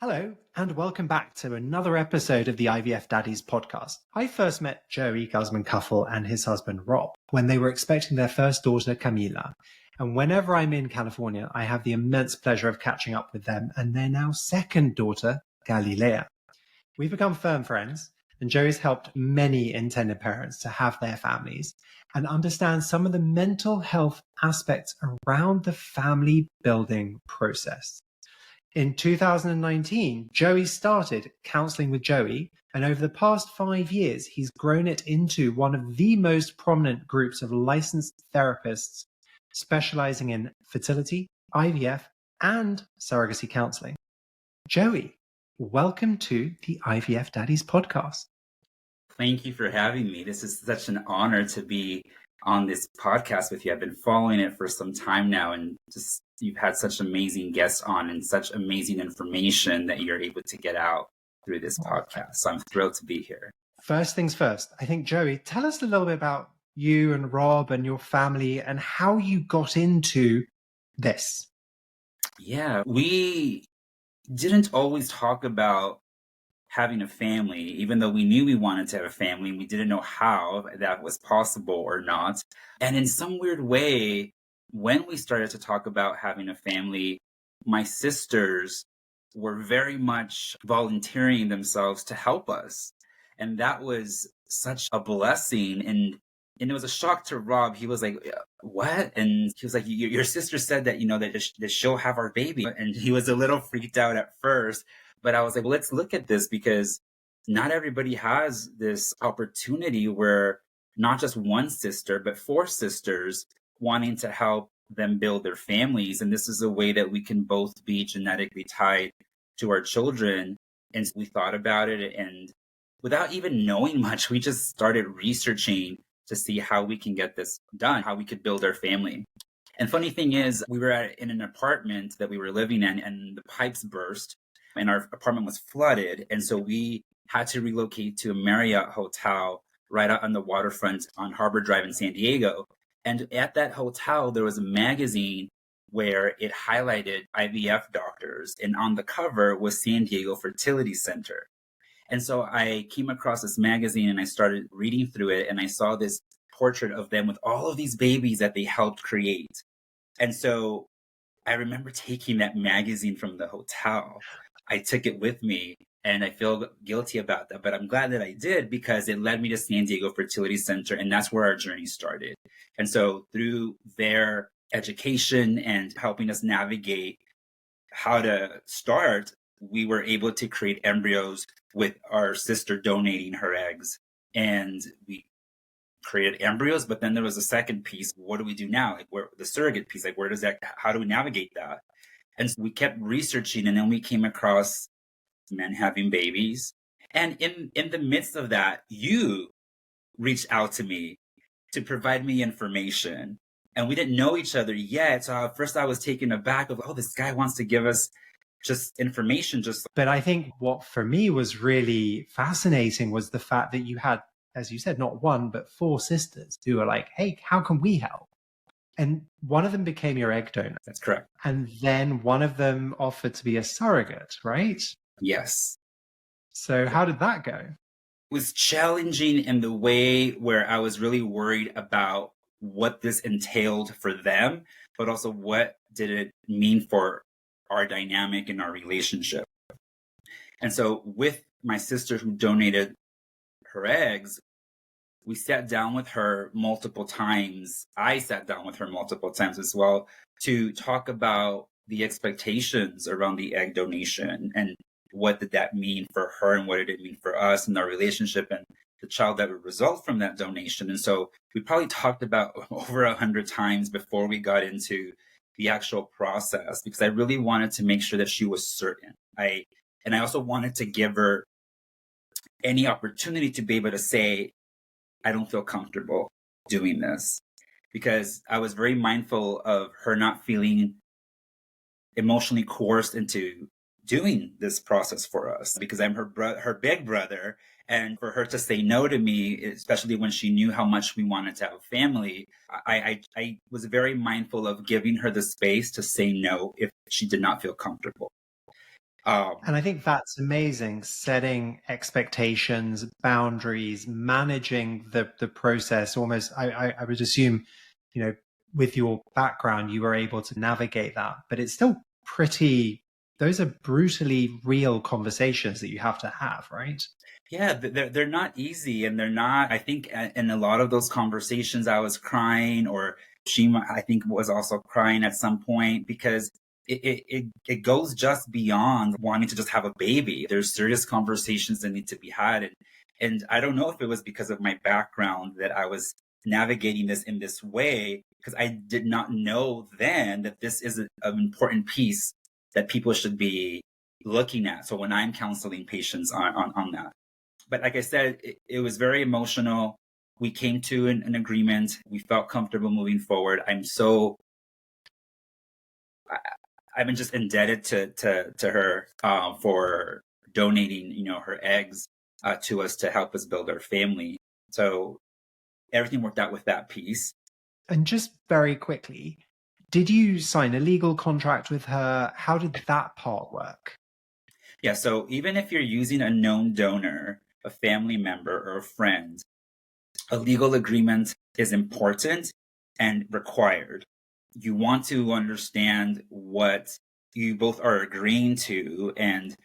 Hello, and welcome back to another episode of the IVF Daddies podcast. I first met Joey Guzman-Cuffle and his husband Rob when they were expecting their first daughter, Camila. And whenever I'm in California, I have the immense pleasure of catching up with them and their now second daughter, Galilea. We've become firm friends, and Joey's helped many intended parents to have their families and understand some of the mental health aspects around the family building process. In 2019, Joey started Counseling with Joey, and over the past 5 years, he's grown it into one of the most prominent groups of licensed therapists specializing in fertility, IVF, and surrogacy counseling. Joey, welcome to the IVF Daddies podcast. Thank you for having me. This is such an honor to be on this podcast with you. I've been following it for some time now, and just you've had such amazing guests on and such amazing information that you're able to get out through this podcast. So I'm thrilled to be here. First things first, I think, Joey, tell us a little bit about you and Rob and your family and how you got into this. Yeah, we didn't always talk about having a family, even though we knew we wanted to have a family. We didn't know how that was possible or not. And in some weird way, when we started to talk about having a family, my sisters were very much volunteering themselves to help us. And that was such a blessing. And it was a shock to Rob. He was like, what? And he was like, your sister said that, that she'll have our baby. And he was a little freaked out at first. But I was like, well, let's look at this, because not everybody has this opportunity where not just one sister, but 4 sisters wanting to help them build their families. And this is a way that we can both be genetically tied to our children. And we thought about it, and without even knowing much, we just started researching to see how we can get this done, how we could build our family. And funny thing is, we were in an apartment that we were living in, and the pipes burst and our apartment was flooded. And so we had to relocate to a Marriott hotel right out on the waterfront on Harbor Drive in San Diego. And at that hotel, there was a magazine where it highlighted IVF doctors, and on the cover was San Diego Fertility Center. And so I came across this magazine and I started reading through it, and I saw this portrait of them with all of these babies that they helped create. And so I remember taking that magazine from the hotel. I took it with me, and I feel guilty about that, but I'm glad that I did, because it led me to San Diego Fertility Center, and that's where our journey started. And so through their education and helping us navigate how to start, we were able to create embryos with our sister donating her eggs. And we created embryos, but then there was a second piece. What do we do now? Like, where the surrogate piece, like, where does that, how do we navigate that? And so we kept researching, and then we came across men having babies. And in the midst of that, you reached out to me to provide me information. And we didn't know each other yet. So at first I was taken aback of, oh, this guy wants to give us just information. But I think what for me was really fascinating was the fact that you had, as you said, not one, but 4 sisters who were like, hey, how can we help? And one of them became your egg donor. That's correct. And then one of them offered to be a surrogate, right? Yes. So how did that go? It was challenging in the way where I was really worried about what this entailed for them, but also what did it mean for our dynamic and our relationship. And so with my sister who donated her eggs, we sat down with her multiple times. I sat down with her multiple times as well to talk about the expectations around the egg donation and what did that mean for her and what did it mean for us and our relationship and the child that would result from that donation. And so we probably talked about over 100 times before we got into the actual process, because I really wanted to make sure that she was certain. I also wanted to give her any opportunity to be able to say, I don't feel comfortable doing this, because I was very mindful of her not feeling emotionally coerced into doing this process for us, because I'm her big brother. And for her to say no to me, especially when she knew how much we wanted to have a family, I was very mindful of giving her the space to say no if she did not feel comfortable. And I think that's amazing, setting expectations, boundaries, managing the process. Almost, I would assume, you know, with your background, you were able to navigate that, but it's still pretty, those are brutally real conversations that you have to have, right? Yeah, they're not easy, and they're not. I think in a lot of those conversations, I was crying, or I think, was also crying at some point, because it goes just beyond wanting to just have a baby. There's serious conversations that need to be had, and I don't know if it was because of my background that I was navigating this in this way, because I did not know then that this is an important piece that people should be looking at. So when I'm counseling patients on that. But like I said, it was very emotional. We came to an agreement. We felt comfortable moving forward. I've been just indebted to her for donating, her eggs to us to help us build our family. So everything worked out with that piece. And just very quickly, did you sign a legal contract with her? How did that part work? Yeah. So even if you're using a known donor, a family member, or a friend, a legal agreement is important and required. You want to understand what you both are agreeing to, and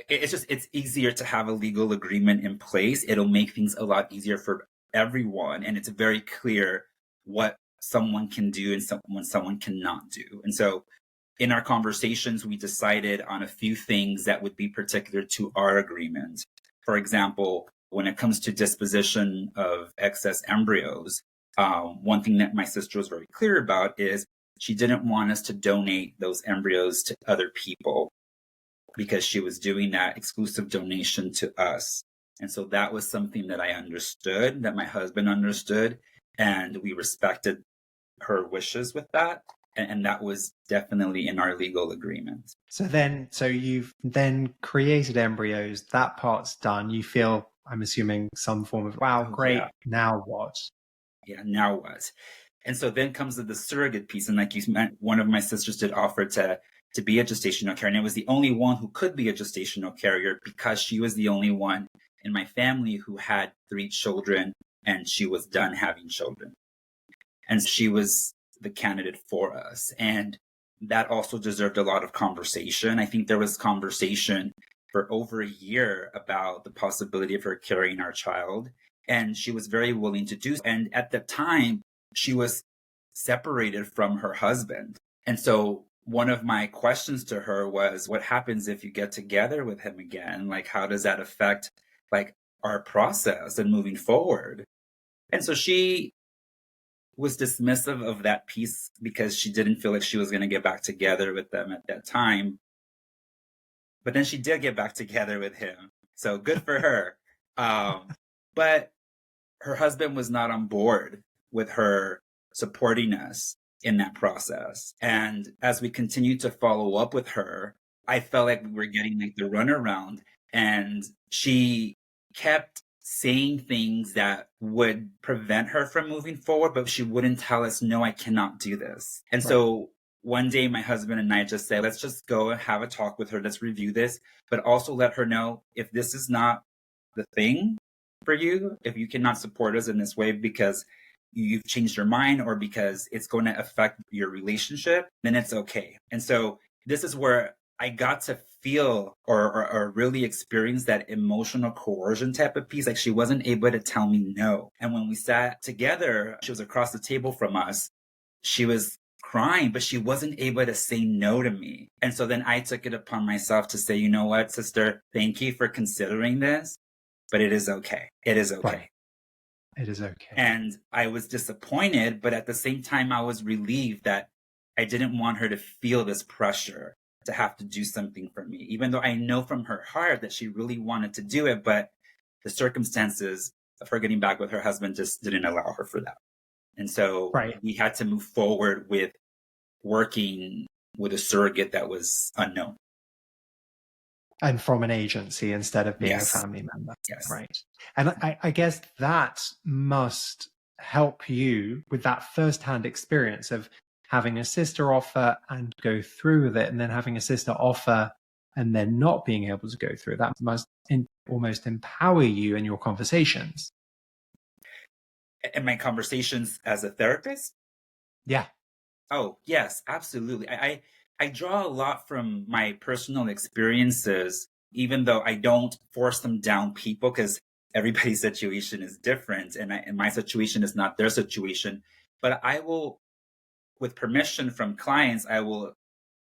it's easier to have a legal agreement in place. It'll make things a lot easier for everyone, and it's very clear what someone can do and what someone cannot do. And so in our conversations, we decided on a few things that would be particular to our agreement. For example, when it comes to disposition of excess embryos, one thing that my sister was very clear about is she didn't want us to donate those embryos to other people, because she was doing that exclusive donation to us. And so that was something that I understood, that my husband understood, and we respected her wishes with that. And that was definitely in our legal agreement. So you've then created embryos. That part's done. You feel, I'm assuming, some form of, wow, great. Yeah. Now what? Yeah, now what? And so then comes the surrogate piece. And like you meant, one of my sisters did offer to be a gestational carrier. And it was the only one who could be a gestational carrier, because she was the only one in my family who had 3 children, and she was done having children. And she was the candidate for us. And that also deserved a lot of conversation. I think there was conversation for over a year about the possibility of her carrying our child. And she was very willing to do so. And at the time, she was separated from her husband. And so one of my questions to her was, what happens if you get together with him again? Like, how does that affect like our process and moving forward? And so she was dismissive of that piece, because she didn't feel like she was going to get back together with them at that time. But then she did get back together with him. So good for her. But her husband was not on board with her supporting us in that process. And as we continued to follow up with her, I felt like we were getting like the runaround, and she kept saying things that would prevent her from moving forward, but she wouldn't tell us, no, I cannot do this. And so one day my husband and I just said, let's just go and have a talk with her. Let's review this, but also let her know, if this is not the thing for you, if you cannot support us in this way because you've changed your mind, or because it's going to affect your relationship, then it's okay. And so this is where I got to feel or really experience that emotional coercion type of piece. Like, she wasn't able to tell me no. And when we sat together, she was across the table from us. She was crying, but she wasn't able to say no to me. And so then I took it upon myself to say, you know what, sister, thank you for considering this, but it is okay. It is okay. Right. It is okay. And I was disappointed, but at the same time, I was relieved that I didn't want her to feel this pressure to have to do something for me, even though I know from her heart that she really wanted to do it, but the circumstances of her getting back with her husband just didn't allow her for that. And so we had to move forward with working with a surrogate that was unknown. And from an agency instead of being a family member. Yes. Right. And I guess that must help you with that firsthand experience of having a sister offer and go through with it, and then having a sister offer and then not being able to go through. That must almost empower you in your conversations. In my conversations as a therapist? Yeah. Oh, yes, absolutely. I draw a lot from my personal experiences, even though I don't force them down people, because everybody's situation is different, and my situation is not their situation. But I will, with permission from clients, I will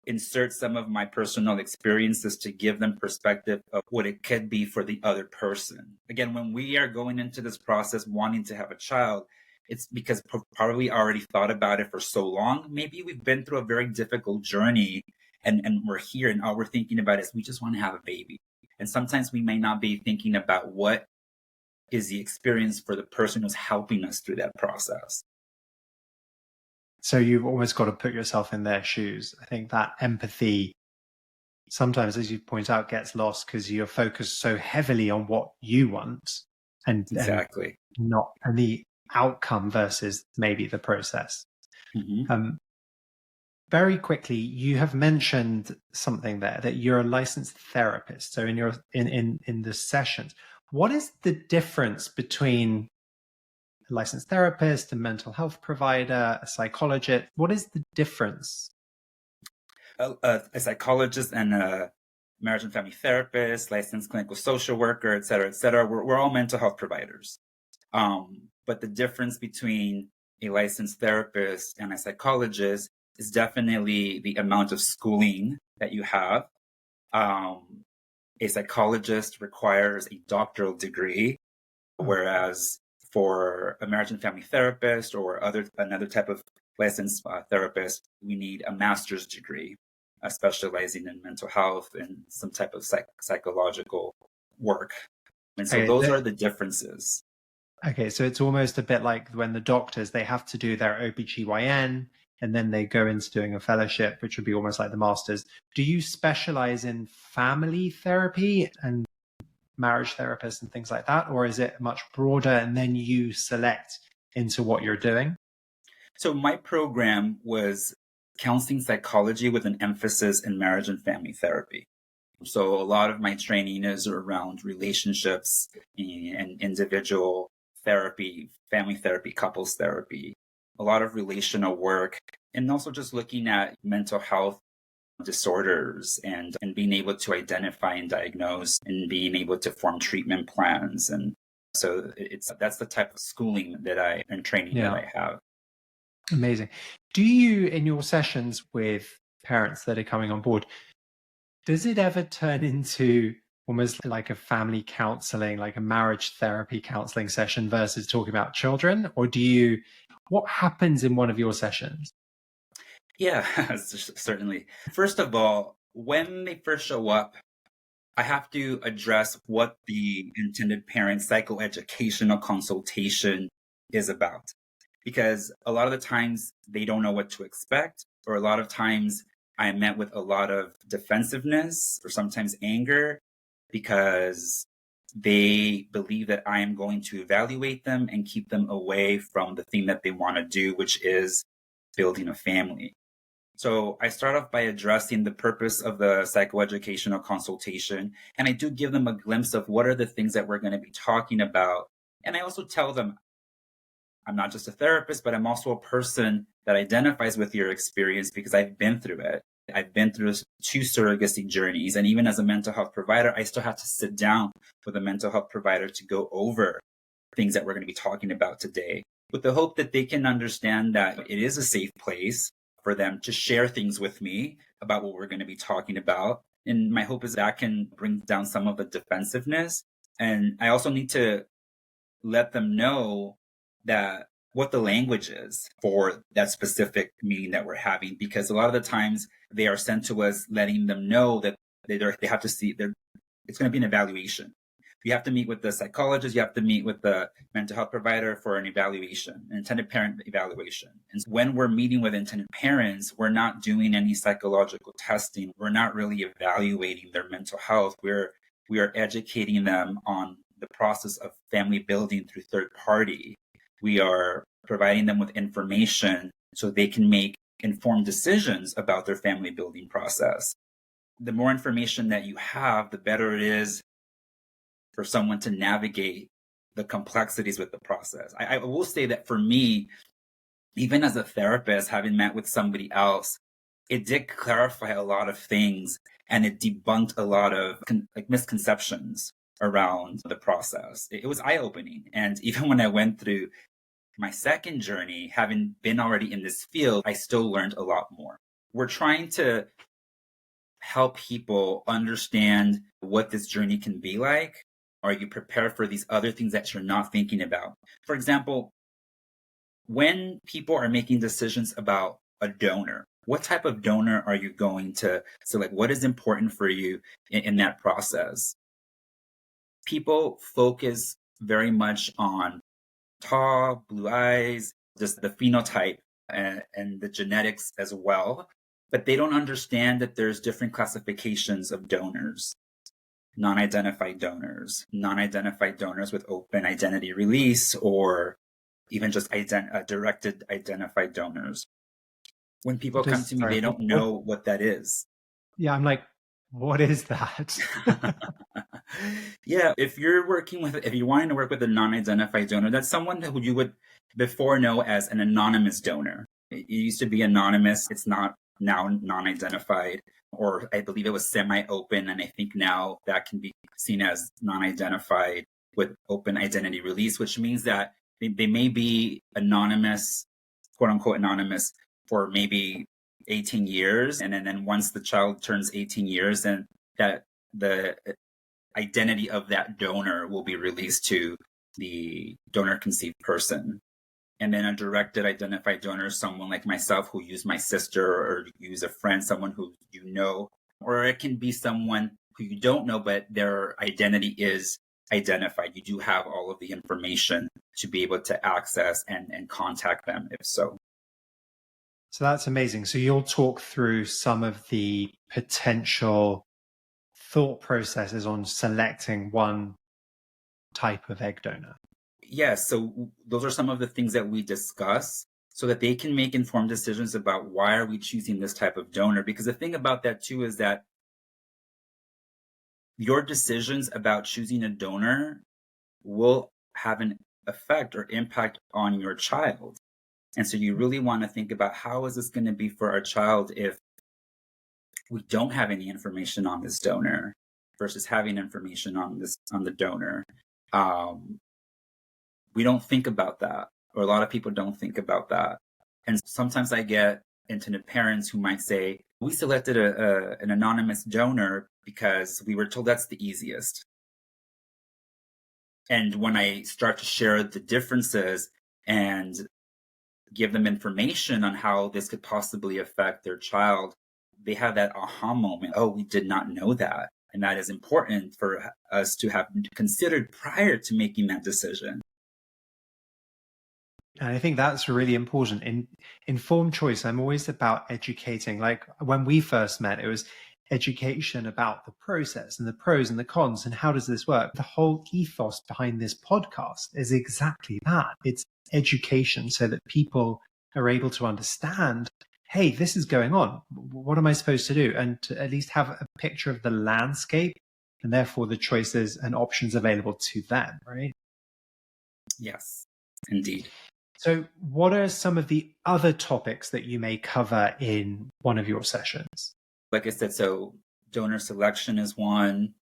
insert some of my personal experiences to give them perspective of what it could be for the other person. Again, when we are going into this process wanting to have a child, it's because probably already thought about it for so long. Maybe we've been through a very difficult journey, and we're here, and all we're thinking about is we just want to have a baby. And sometimes we may not be thinking about what is the experience for the person who's helping us through that process. So you've almost got to put yourself in their shoes. I think that empathy sometimes, as you point out, gets lost because you're focused so heavily on what you want and Exactly. and the outcome versus maybe the process. Mm-hmm. Very quickly, you have mentioned something there, that you're a licensed therapist. So in your in the sessions, what is the difference between a licensed therapist, a mental health provider, a psychologist? What is the difference? A psychologist and a marriage and family therapist, licensed clinical social worker, et cetera, et cetera. We're all mental health providers. But the difference between a licensed therapist and a psychologist is definitely the amount of schooling that you have. A psychologist requires a doctoral degree, whereas for a marriage and family therapist or another type of licensed therapist, we need a master's degree, specializing in mental health and some type of psychological work. And so those are the differences. Okay, so it's almost a bit like when the doctors, they have to do their OBGYN and then they go into doing a fellowship, which would be almost like the master's. Do you specialize in family therapy and marriage therapists and things like that? Or is it much broader and then you select into what you're doing? So my program was counseling psychology with an emphasis in marriage and family therapy. So a lot of my training is around relationships and individual therapy, family therapy, couples therapy, a lot of relational work, and also just looking at mental health disorders and being able to identify and diagnose and being able to form treatment plans. And so that's the type of schooling and training that I have. Amazing. Do you, in your sessions with parents that are coming on board, does it ever turn into almost like a family counseling, like a marriage therapy counseling session versus talking about children? Or what happens in one of your sessions? Yeah, certainly. First of all, when they first show up, I have to address what the intended parent psychoeducational consultation is about. Because a lot of the times they don't know what to expect, or a lot of times I am met with a lot of defensiveness or sometimes anger because they believe that I am going to evaluate them and keep them away from the thing that they want to do, which is building a family. So I start off by addressing the purpose of the psychoeducational consultation, and I do give them a glimpse of what are the things that we're going to be talking about. And I also tell them, I'm not just a therapist, but I'm also a person that identifies with your experience because I've been through it. I've been through 2 surrogacy journeys. And even as a mental health provider, I still have to sit down with a mental health provider to go over things that we're going to be talking about today, with the hope that they can understand that it is a safe place for them to share things with me about what we're going to be talking about. And my hope is that can bring down some of the defensiveness. And I also need to let them know that what the language is for that specific meeting that we're having, because a lot of the times they are sent to us letting them know that they have to see it's going to be an evaluation. You have to meet with the psychologist, you have to meet with the mental health provider for an evaluation, an intended parent evaluation. And when we're meeting with intended parents, we're not doing any psychological testing. We're not really evaluating their mental health. We are educating them on the process of family building through third party. We are providing them with information so they can make informed decisions about their family building process. The more information that you have, the better it is for someone to navigate the complexities with the process. I will say that for me, even as a therapist, having met with somebody else, it did clarify a lot of things, and it debunked a lot of misconceptions around the process. It was eye-opening. And even when I went through my second journey, having been already in this field, I still learned a lot more. We're trying to help people understand what this journey can be like. Are you prepared for these other things that you're not thinking about? For example, when people are making decisions about a donor, what type of donor are you going to select? What is important for you in that process? People focus very much on tall, blue eyes, just the phenotype and the genetics as well. But they don't understand that there's different classifications of donors. Non-identified donors with open identity release, or even just directed identified donors. When people come to me, they don't know what that is. Yeah, I'm like, what is that? Yeah, if you're wanting to work with a non-identified donor, that's someone who you would before know as an anonymous donor. It used to be anonymous. It's not now non-identified, or I believe it was semi-open, and I think now that can be seen as non-identified with open identity release, which means that they may be anonymous, quote unquote anonymous, for maybe 18 years. And then once the child turns 18 years, then that the identity of that donor will be released to the donor conceived person. And then a directed identified donor is someone like myself who used my sister, or use a friend, someone who you know, or it can be someone who you don't know, but their identity is identified. You do have all of the information to be able to access and contact them if so. So that's amazing. So you'll talk through some of the potential thought processes on selecting one type of egg donor. Yes, so those are some of the things that we discuss so that they can make informed decisions about why are we choosing this type of donor. Because the thing about that too is that your decisions about choosing a donor will have an effect or impact on your child. And so you really want to think about, how is this going to be for our child if we don't have any information on this donor versus having information on the donor. We don't think about that, or a lot of people don't think about that. And sometimes I get into the parents who might say, we selected an anonymous donor because we were told that's the easiest. And when I start to share the differences and give them information on how this could possibly affect their child, they have that aha moment. Oh, we did not know that. And that is important for us to have considered prior to making that decision. And I think that's really important. In informed choice, I'm always about educating. Like when we first met, it was education about the process and the pros and the cons and how does this work. The whole ethos behind this podcast is exactly that. It's education so that people are able to understand, hey, this is going on. What am I supposed to do? And to at least have a picture of the landscape and therefore the choices and options available to them, right? Yes, indeed. So what are some of the other topics that you may cover in one of your sessions? Like I said, so donor selection is one.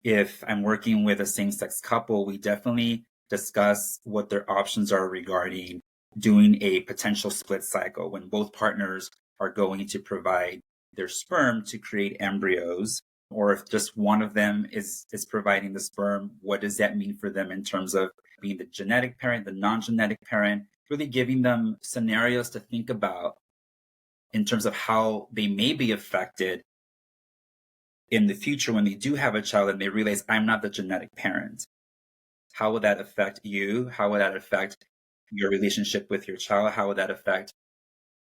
If I'm working with a same-sex couple, we definitely discuss what their options are regarding doing a potential split cycle when both partners are going to provide their sperm to create embryos, or if just one of them is providing the sperm, what does that mean for them in terms of being the genetic parent, the non-genetic parent, really giving them scenarios to think about in terms of how they may be affected in the future when they do have a child and they realize, I'm not the genetic parent. How will that affect you? How will that affect your relationship with your child? How will that affect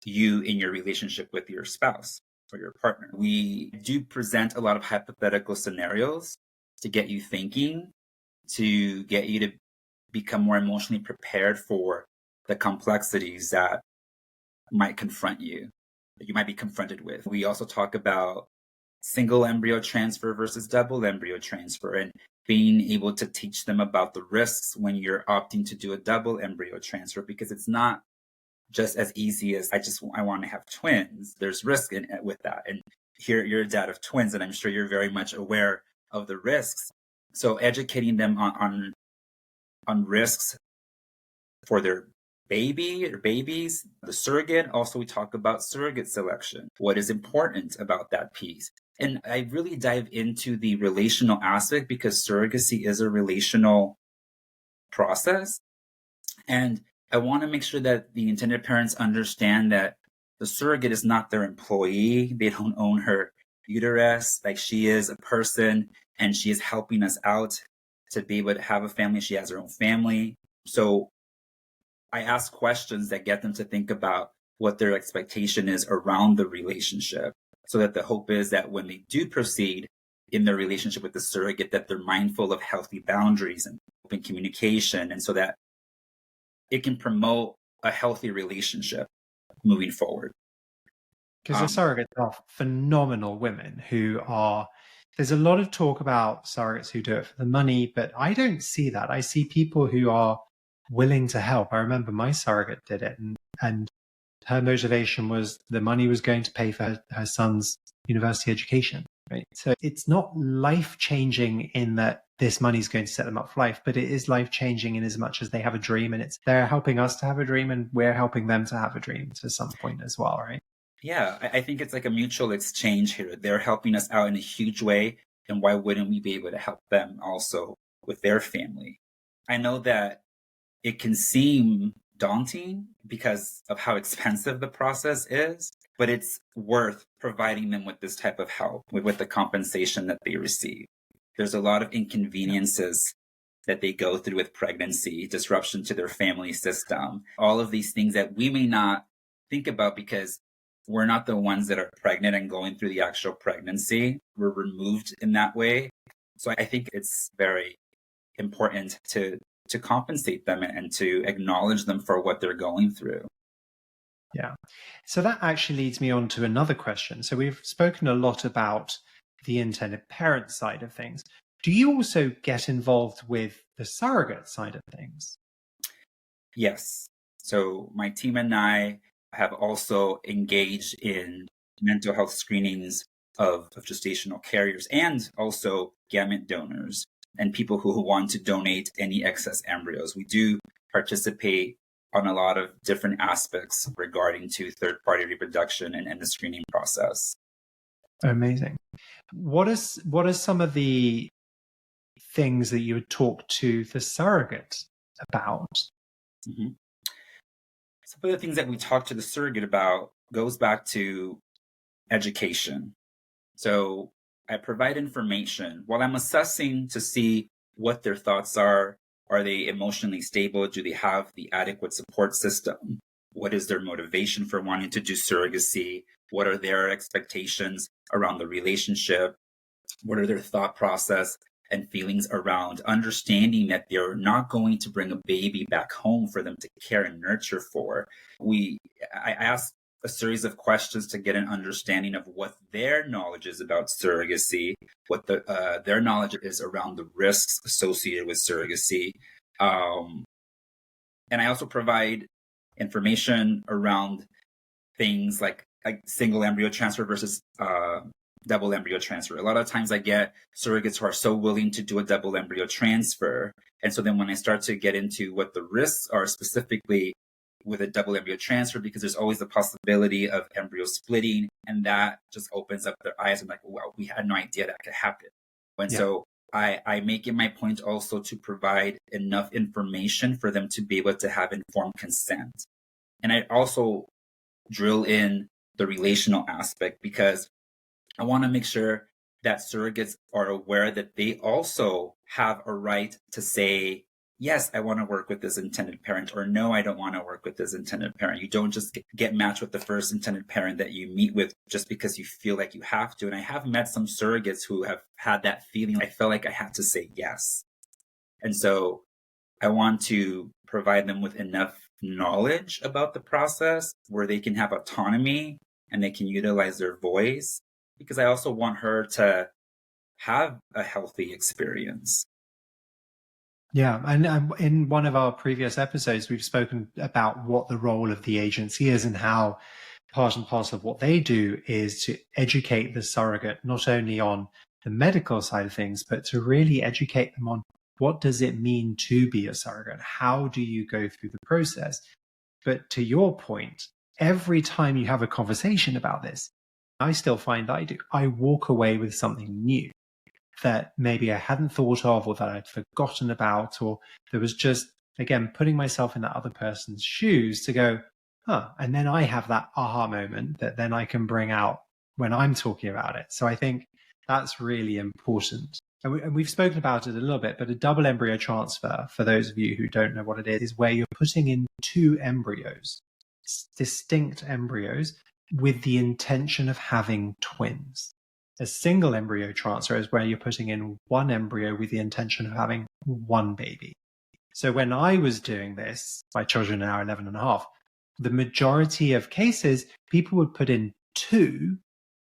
you in your relationship with your spouse or your partner? We do present a lot of hypothetical scenarios to get you thinking, to get you to become more emotionally prepared for the complexities that might confront you that you might be confronted with. We also talk about single embryo transfer versus double embryo transfer, and being able to teach them about the risks when you're opting to do a double embryo transfer, because it's not just as easy as I want to have twins. There's risk with that. And here you're a dad of twins, and I'm sure you're very much aware of the risks. So educating them on risks for their baby or babies, the surrogate. Also, we talk about surrogate selection. What is important about that piece? And I really dive into the relational aspect because surrogacy is a relational process. And I want to make sure that the intended parents understand that the surrogate is not their employee. They don't own her uterus. Like, she is a person and she is helping us out to be able to have a family. She has her own family. So I ask questions that get them to think about what their expectation is around the relationship, so that the hope is that when they do proceed in their relationship with the surrogate, that they're mindful of healthy boundaries and open communication, and so that it can promote a healthy relationship moving forward. Because the surrogates are phenomenal women who are, there's a lot of talk about surrogates who do it for the money, but I don't see that. I see people who are willing to help. I remember my surrogate did it, and her motivation was the money was going to pay for her son's university education. Right. So it's not life-changing in that this money is going to set them up for life, but it is life-changing in as much as they have a dream, and they're helping us to have a dream and we're helping them to have a dream to some point as well, right? Yeah, I think it's like a mutual exchange here. They're helping us out in a huge way, and why wouldn't we be able to help them also with their family? I know that it can seem daunting because of how expensive the process is, but it's worth providing them with this type of help, with the compensation that they receive. There's a lot of inconveniences that they go through with pregnancy, disruption to their family system, all of these things that we may not think about because we're not the ones that are pregnant and going through the actual pregnancy. We're removed in that way. So I think it's very important to compensate them and to acknowledge them for what they're going through. Yeah. So that actually leads me on to another question. So we've spoken a lot about the intended parent side of things. Do you also get involved with the surrogate side of things? Yes. So my team and I have also engaged in mental health screenings of gestational carriers and also gamete donors and people who want to donate any excess embryos. We do participate on a lot of different aspects regarding to third-party reproduction and the screening process. Amazing. What are some of the things that you would talk to the surrogate about? Mm-hmm. Some of the things that we talk to the surrogate about goes back to education. So I provide information while I'm assessing to see what their thoughts are. Are they emotionally stable? Do they have the adequate support system? What is their motivation for wanting to do surrogacy? What are their expectations around the relationship? What are their thought process and feelings around understanding that they're not going to bring a baby back home for them to care and nurture for? I ask a series of questions to get an understanding of what their knowledge is about surrogacy, what their knowledge is around the risks associated with surrogacy. And I also provide information around things like single embryo transfer versus double embryo transfer. A lot of times I get surrogates who are so willing to do a double embryo transfer. And so then when I start to get into what the risks are specifically with a double embryo transfer, because there's always the possibility of embryo splitting, and that just opens up their eyes. I'm like, well, we had no idea that could happen. And so I make it my point also to provide enough information for them to be able to have informed consent. And I also drill in the relational aspect because I want to make sure that surrogates are aware that they also have a right to say, yes, I want to work with this intended parent, or no, I don't want to work with this intended parent. You don't just get matched with the first intended parent that you meet with just because you feel like you have to. And I have met some surrogates who have had that feeling. I felt like I had to say yes. And so I want to provide them with enough knowledge about the process where they can have autonomy and they can utilize their voice, because I also want her to have a healthy experience. Yeah, and in one of our previous episodes, we've spoken about what the role of the agency is and how part and parcel of what they do is to educate the surrogate not only on the medical side of things, but to really educate them on what does it mean to be a surrogate? How do you go through the process? But to your point, every time you have a conversation about this, I still find that I walk away with something new that maybe I hadn't thought of or that I'd forgotten about, or there was just, again, putting myself in that other person's shoes to go, huh. And then I have that aha moment that then I can bring out when I'm talking about it. So I think that's really important. And we've spoken about it a little bit, but a double embryo transfer, for those of you who don't know what it is where you're putting in two embryos, distinct embryos, with the intention of having twins. A single embryo transfer is where you're putting in one embryo with the intention of having one baby. So when I was doing this, my children are now 11 and a half, the majority of cases, people would put in two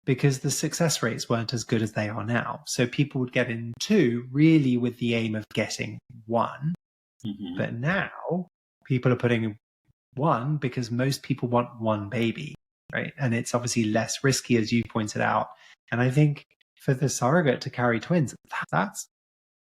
because the success rates weren't as good as they are now. So people would get in two really with the aim of getting one. Mm-hmm. But now people are putting in one because most people want one baby, right? And it's obviously less risky, as you pointed out. And I think for the surrogate to carry twins, that's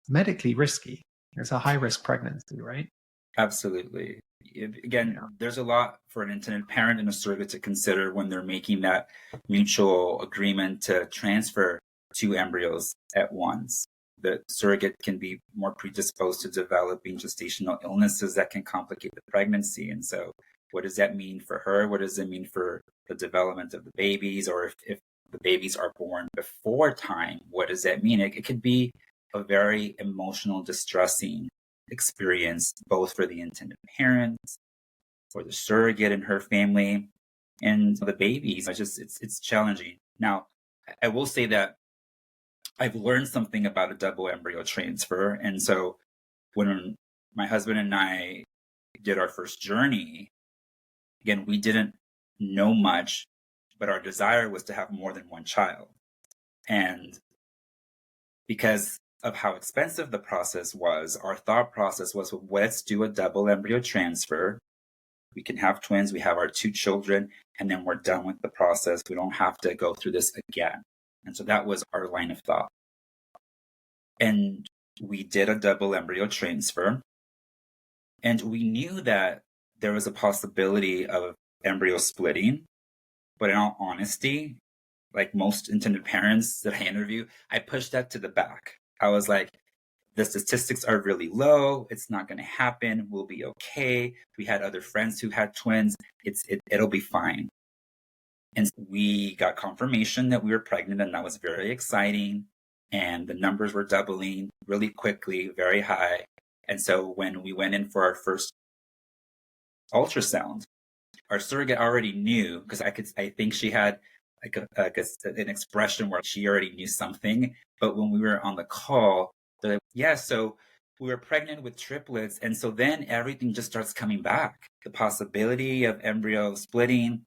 medically risky. It's a high risk pregnancy, right? Absolutely. Again, there's a lot for an intended parent and a surrogate to consider when they're making that mutual agreement to transfer two embryos at once. The surrogate can be more predisposed to developing gestational illnesses that can complicate the pregnancy. And so what does that mean for her? What does it mean for the development of the babies? Or if the babies are born before time, what does that mean? It could be a very emotional, distressing experience, both for the intended parents, for the surrogate and her family, and the babies. It's challenging. Now, I will say that I've learned something about a double embryo transfer. And so when my husband and I did our first journey, again, we didn't know much, but our desire was to have more than one child. And because of how expensive the process was, our thought process was, well, let's do a double embryo transfer. We can have twins, we have our two children, and then we're done with the process. We don't have to go through this again. And so that was our line of thought. And we did a double embryo transfer. And we knew that there was a possibility of embryo splitting. But in all honesty, like most intended parents that I interview, I pushed that to the back. I was like, the statistics are really low. It's not going to happen. We'll be okay. We had other friends who had twins. It'll be fine. And we got confirmation that we were pregnant, and that was very exciting. And the numbers were doubling really quickly, very high. And so when we went in for our first ultrasound, our surrogate already knew, because I think she had an expression where she already knew something. But when we were on the call, they're like, yeah, so we were pregnant with triplets. And so then everything just starts coming back. The possibility of embryo splitting,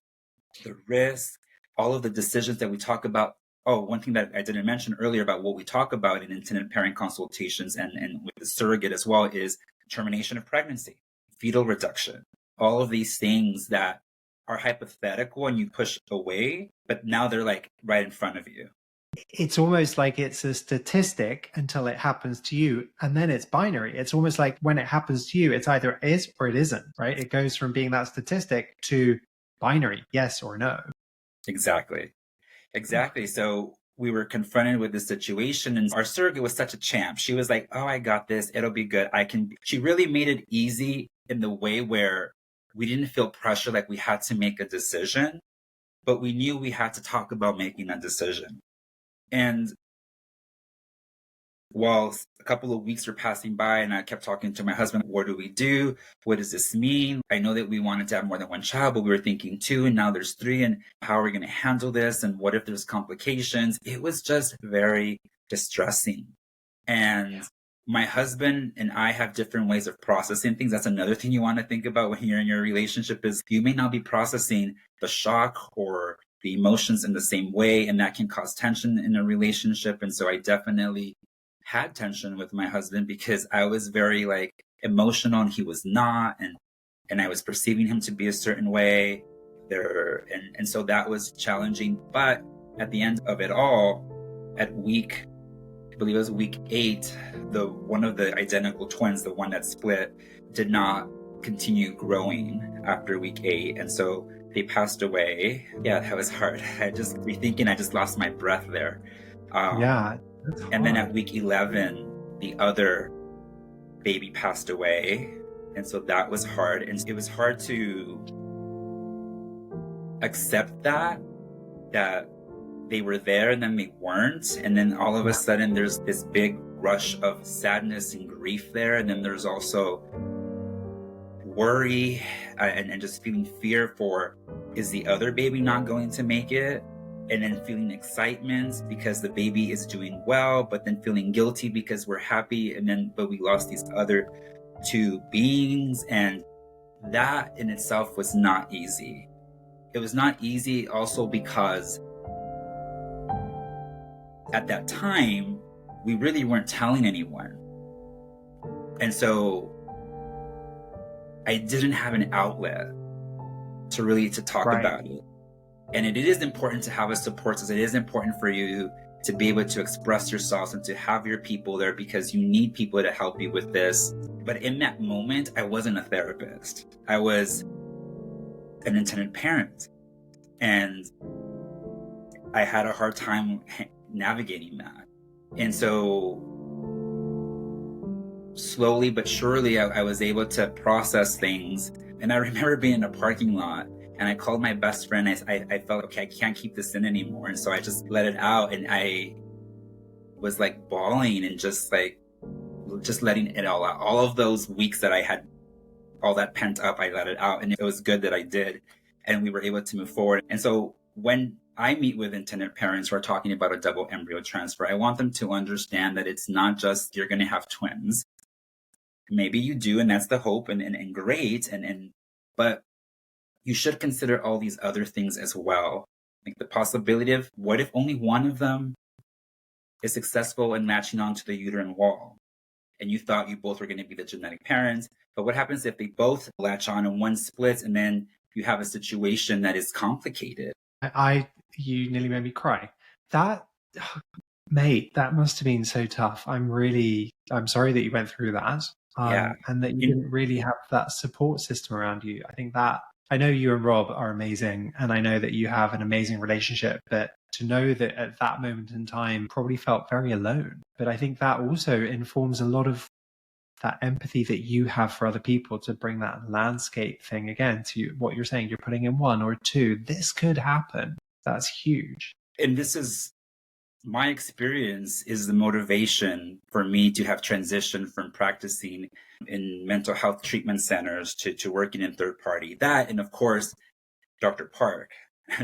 the risk, all of the decisions that we talk about. Oh, one thing that I didn't mention earlier about what we talk about in intended parent consultations and with the surrogate as well is termination of pregnancy, fetal reduction, all of these things that are hypothetical and you push away, but now they're like right in front of you. It's almost like it's a statistic until it happens to you, and then it's binary. It's almost like when it happens to you, it's either is or it isn't, right? It goes from being that statistic to binary, yes or no. Exactly. So we were confronted with this situation, and our surrogate was such a champ. She was like, oh, I got this. It'll be good. She really made it easy in the way where we didn't feel pressure like we had to make a decision, but we knew we had to talk about making a decision. And while a couple of weeks were passing by and I kept talking to my husband, what do we do? What does this mean? I know that we wanted to have more than one child, but we were thinking two, and now there's three. And how are we going to handle this? And what if there's complications? It was just very distressing. And my husband and I have different ways of processing things. That's another thing you want to think about when you're in your relationship is you may not be processing the shock or the emotions in the same way, and that can cause tension in a relationship. And so I definitely had tension with my husband because I was very like emotional and he was not, and I was perceiving him to be a certain way there. And so that was challenging. But at the end of it all, at week, I believe it was week 8, the one of the identical twins, the one that split, did not continue growing after week 8. And so they passed away. Yeah, that was hard. I just rethinking, I just lost my breath there. Yeah. And then at week 11, the other baby passed away. And so that was hard. And it was hard to accept that they were there and then they weren't. And then all of a sudden there's this big rush of sadness and grief there. And then there's also worry and just feeling fear for, is the other baby not going to make it? And then feeling excitement because the baby is doing well, but then feeling guilty because we're happy. And then, but we lost these other 2 beings. And that in itself was not easy. It was not easy also because at that time, we really weren't telling anyone. And so I didn't have an outlet to talk about it. And it is important to have a support system. It is important for you to be able to express yourself and to have your people there because you need people to help you with this. But in that moment, I wasn't a therapist. I was an intended parent. And I had a hard time navigating that. And so slowly but surely, I was able to process things. And I remember being in a parking lot and I called my best friend. I felt, okay, I can't keep this in anymore. And so I just let it out. And I was like bawling and just letting it all out. All of those weeks that I had all that pent up, I let it out. And it was good that I did. And we were able to move forward. And so when I meet with intended parents who are talking about a double embryo transfer, I want them to understand that it's not just you're going to have twins. Maybe you do, and that's the hope, and great. But you should consider all these other things as well. Like the possibility of what if only one of them is successful in latching onto the uterine wall? And you thought you both were going to be the genetic parents. But what happens if they both latch on and one splits and then you have a situation that is complicated? You nearly made me cry. That, mate, that must have been so tough. I'm sorry that you went through that. And that you didn't really have that support system around you. I think that, I know you and Rob are amazing, and I know that you have an amazing relationship, but to know that at that moment in time probably felt very alone. But I think that also informs a lot of that empathy that you have for other people to bring that landscape thing again to what you're saying. You're putting in 1 or 2. This could happen. That's huge. And this is my experience is the motivation for me to have transitioned from practicing in mental health treatment centers to working in third party. That, and of course, Dr. Park.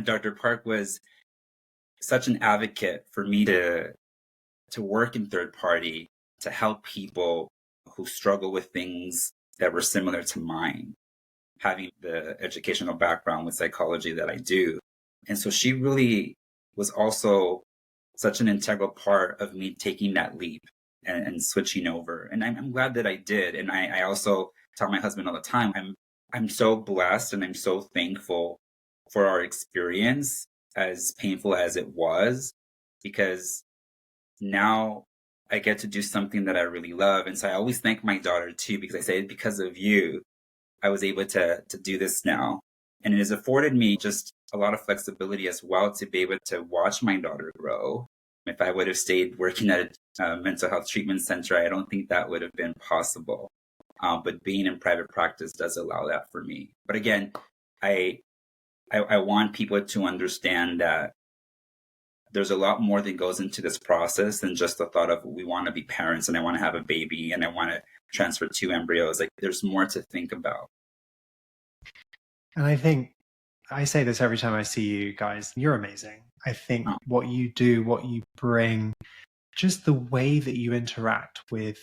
Dr. Park was such an advocate for me to work in third party, to help people who struggle with things that were similar to mine, having the educational background with psychology that I do. And so she really was also such an integral part of me taking that leap and switching over. And I'm glad that I did. And I also tell my husband all the time, I'm so blessed and I'm so thankful for our experience, as painful as it was, because now I get to do something that I really love. And so I always thank my daughter too, because I say, because of you, I was able to do this now. And it has afforded me just a lot of flexibility as well to be able to watch my daughter grow. If I would have stayed working at a mental health treatment center, I don't think that would have been possible. But being in private practice does allow that for me. But again, I want people to understand that there's a lot more that goes into this process than just the thought of we want to be parents and I want to have a baby and I want to transfer 2 embryos. Like there's more to think about. And I think I say this every time I see you guys. You're amazing. I think what you do, what you bring, just the way that you interact with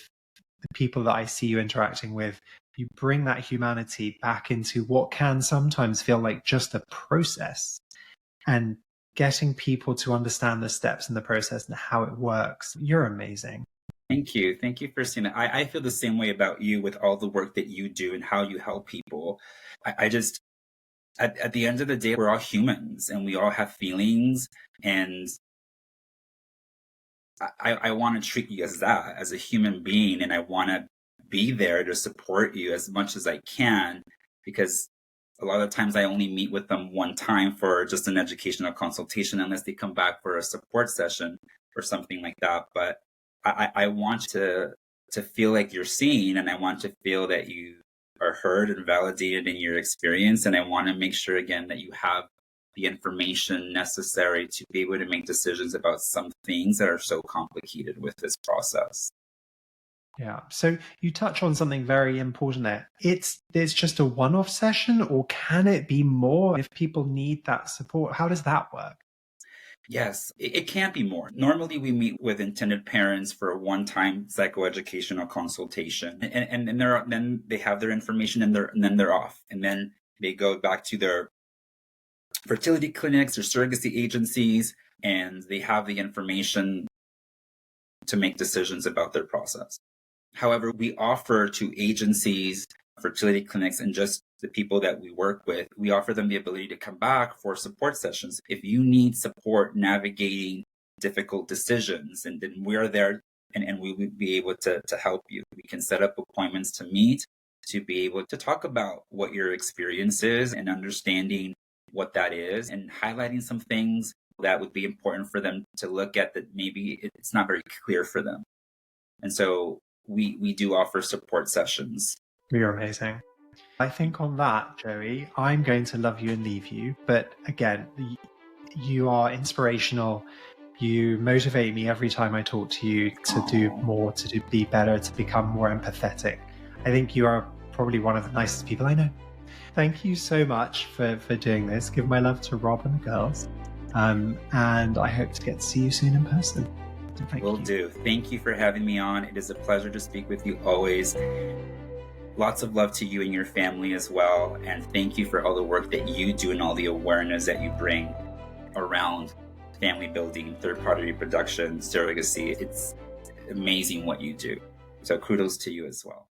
the people that I see you interacting with, you bring that humanity back into what can sometimes feel like just a process. and getting people to understand the steps in the process and how it works. You're amazing. Thank you. Thank you for saying that. I feel the same way about you with all the work that you do and how you help people. I just, at the end of the day, we're all humans and we all have feelings. And I want to treat you as that, as a human being. And I want to be there to support you as much as I can, because a lot of times I only meet with them one time for just an educational consultation, unless they come back for a support session or something like that. But I want to feel like you're seen, and I want to feel that you are heard and validated in your experience. And I want to make sure, again, that you have the information necessary to be able to make decisions about some things that are so complicated with this process. Yeah. So you touch on something very important there. It's just a one-off session, or can it be more if people need that support? How does that work? Yes, it can't be more. Normally, we meet with intended parents for a one-time psychoeducational consultation, and then they have their information, and then they're off, and then they go back to their fertility clinics or surrogacy agencies, and they have the information to make decisions about their process. However, we offer to agencies, fertility clinics, and just the people that we work with, we offer them the ability to come back for support sessions. If you need support navigating difficult decisions, and then we're there, and we would be able to help you. We can set up appointments to meet, to be able to talk about what your experience is and understanding what that is, and highlighting some things that would be important for them to look at that maybe it's not very clear for them. And so we do offer support sessions. You're amazing. I think on that, Joey, I'm going to love you and leave you. But again, you are inspirational. You motivate me every time I talk to you to do more, to be better, to become more empathetic. I think you are probably one of the nicest people I know. Thank you so much for doing this. Give my love to Rob and the girls. And I hope to get to see you soon in person. Will do. Thank you for having me on. It is a pleasure to speak with you always. Lots of love to you and your family as well. And thank you for all the work that you do and all the awareness that you bring around family building, third-party reproduction, surrogacy. It's amazing what you do. So kudos to you as well.